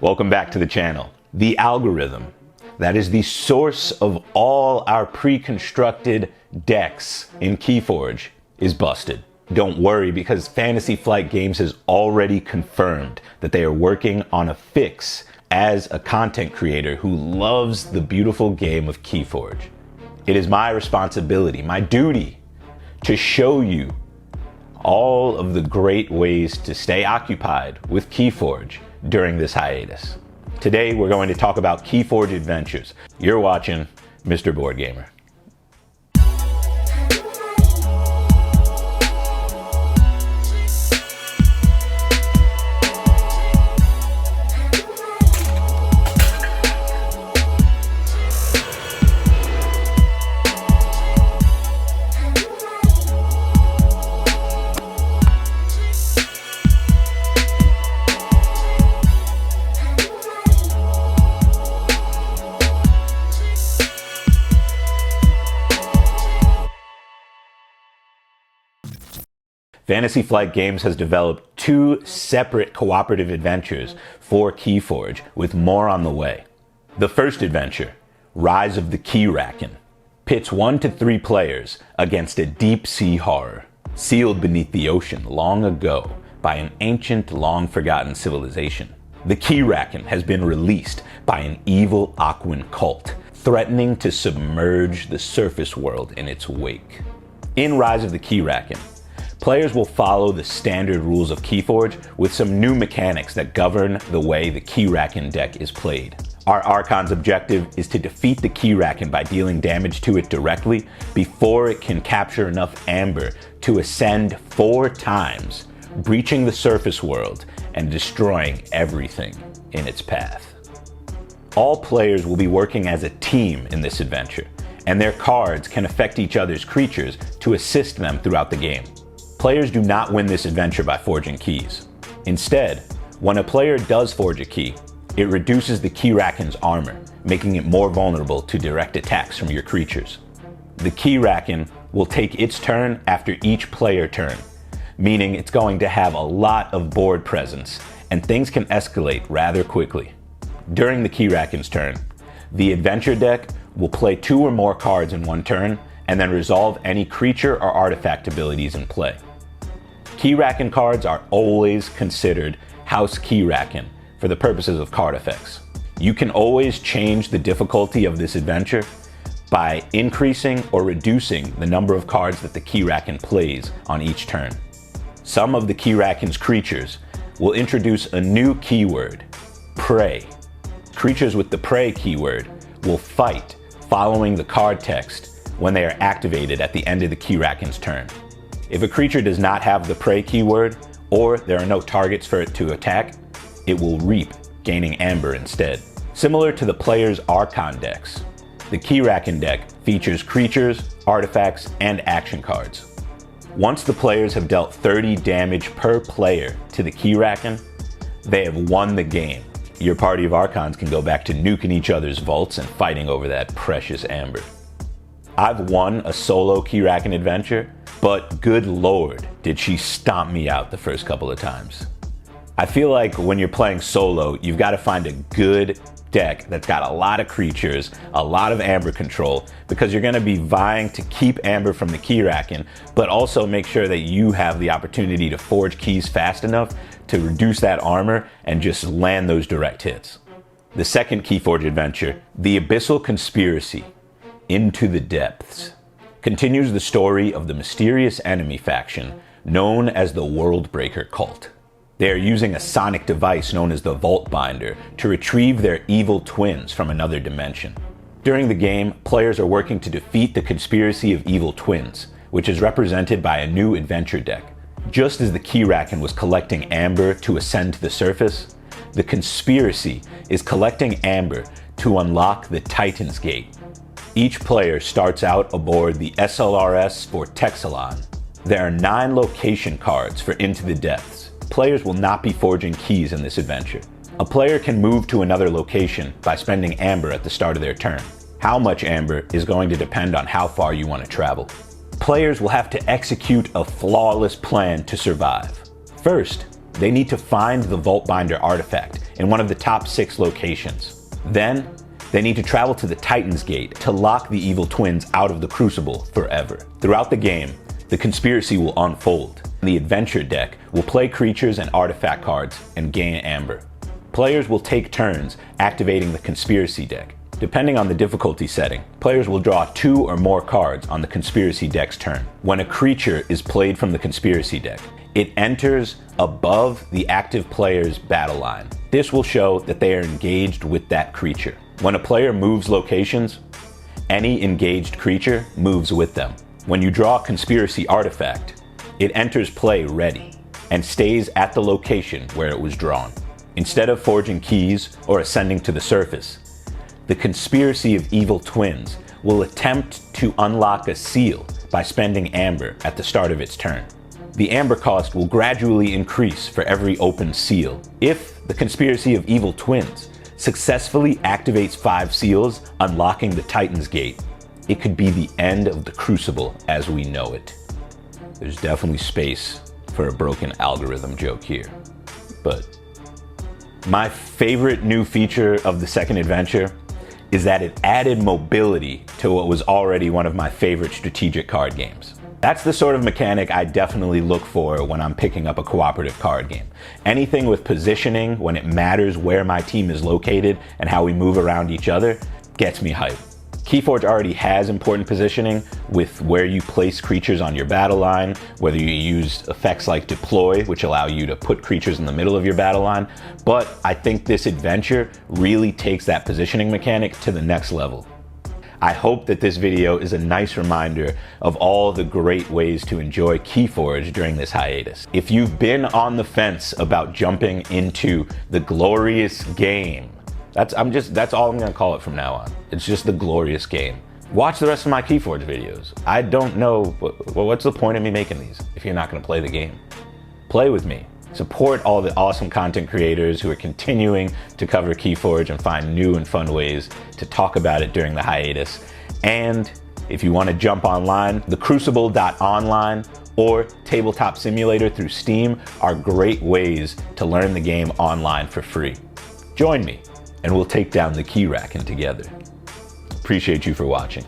Welcome back to the channel. The algorithm, that is the source of all our pre-constructed decks in Keyforge, is busted. Don't worry, because Fantasy Flight Games has already confirmed that they are working on a fix as a content creator who loves the beautiful game of Keyforge. It is my responsibility, my duty, to show you all of the great ways to stay occupied with Keyforge during this hiatus. Today, we're going to talk about Keyforge Adventures. You're watching MisterBoardGamer. Fantasy Flight Games has developed two separate cooperative adventures for Keyforge, with more on the way. The first adventure, Rise of the Keyraken, pits 1 to 3 players against a deep-sea horror, sealed beneath the ocean long ago by an ancient, long-forgotten civilization. The Keyraken has been released by an evil Aquan cult, threatening to submerge the surface world in its wake. In Rise of the Keyraken, players will follow the standard rules of Keyforge with some new mechanics that govern the way the Keyraken deck is played. Our Archon's objective is to defeat the Keyraken by dealing damage to it directly before it can capture enough amber to ascend 4 times, breaching the surface world and destroying everything in its path. All players will be working as a team in this adventure, and their cards can affect each other's creatures to assist them throughout the game. Players do not win this adventure by forging keys. Instead, when a player does forge a key, it reduces the Keyraken's armor, making it more vulnerable to direct attacks from your creatures. The Keyraken will take its turn after each player turn, meaning it's going to have a lot of board presence, and things can escalate rather quickly. During the Keyraken's turn, the adventure deck will play 2 or more cards in one turn, and then resolve any creature or artifact abilities in play. Keyraken cards are always considered House Keyraken for the purposes of card effects. You can always change the difficulty of this adventure by increasing or reducing the number of cards that the Keyraken plays on each turn. Some of the Keyraken's creatures will introduce a new keyword, Prey. Creatures with the Prey keyword will fight following the card text when they are activated at the end of the Keyraken's turn. If a creature does not have the Prey keyword, or there are no targets for it to attack, it will reap, gaining amber instead. Similar to the player's Archon decks, the Keyraken deck features creatures, artifacts, and action cards. Once the players have dealt 30 damage per player to the Keyraken, they have won the game. Your party of Archons can go back to nuking each other's vaults and fighting over that precious amber. I've won a solo Keyraken adventure, but good lord, did she stomp me out the first couple of times. I feel like when you're playing solo, you've got to find a good deck that's got a lot of creatures, a lot of amber control, because you're going to be vying to keep amber from the Keyraken, but also make sure that you have the opportunity to forge keys fast enough to reduce that armor and just land those direct hits. The second Keyforge adventure, The Abyssal Conspiracy, Into the Depths, continues the story of the mysterious enemy faction known as the Worldbreaker cult. They are using a sonic device known as the Vault Binder to retrieve their evil twins from another dimension. During the game, players are working to defeat the conspiracy of evil twins, which is represented by a new adventure deck. Just as the Keyraken was collecting amber to ascend to the surface, the conspiracy is collecting amber to unlock the Titan's Gate. Each player starts out aboard the SLRS for Texelon. There are 9 location cards for Into the Depths. Players will not be forging keys in this adventure. A player can move to another location by spending amber at the start of their turn. How much amber is going to depend on how far you want to travel. Players will have to execute a flawless plan to survive. First, they need to find the Vault Binder artifact in one of the top 6 locations. Then, they need to travel to the Titan's Gate to lock the evil twins out of the Crucible forever. Throughout the game, the conspiracy will unfold. The adventure deck will play creatures and artifact cards and gain amber. Players will take turns activating the conspiracy deck. Depending on the difficulty setting, players will draw 2 or more cards on the conspiracy deck's turn. When a creature is played from the conspiracy deck, it enters above the active player's battle line. This will show that they are engaged with that creature. When a player moves locations, any engaged creature moves with them. When you draw a conspiracy artifact, it enters play ready and stays at the location where it was drawn. Instead of forging keys or ascending to the surface, the conspiracy of evil twins will attempt to unlock a seal by spending amber at the start of its turn. The amber cost will gradually increase for every open seal. If the conspiracy of evil twins successfully activates 5 seals, unlocking the Titan's Gate, it could be the end of the Crucible as we know it. There's definitely space for a broken algorithm joke here. But my favorite new feature of the second adventure is that it added mobility to what was already one of my favorite strategic card games. That's the sort of mechanic I definitely look for when I'm picking up a cooperative card game. Anything with positioning, when it matters where my team is located and how we move around each other, gets me hyped. Keyforge already has important positioning with where you place creatures on your battle line, whether you use effects like deploy, which allow you to put creatures in the middle of your battle line, but I think this adventure really takes that positioning mechanic to the next level. I hope that this video is a nice reminder of all the great ways to enjoy Keyforge during this hiatus. If you've been on the fence about jumping into the glorious game, that's all I'm gonna call it from now on. It's just the glorious game. Watch the rest of my Keyforge videos. I don't know, what's the point of me making these if you're not gonna play the game? Play with me. Support all the awesome content creators who are continuing to cover Keyforge and find new and fun ways to talk about it during the hiatus. And if you want to jump online, the Crucible.online or Tabletop Simulator through Steam are great ways to learn the game online for free. Join me and we'll take down the key racking together. Appreciate you for watching.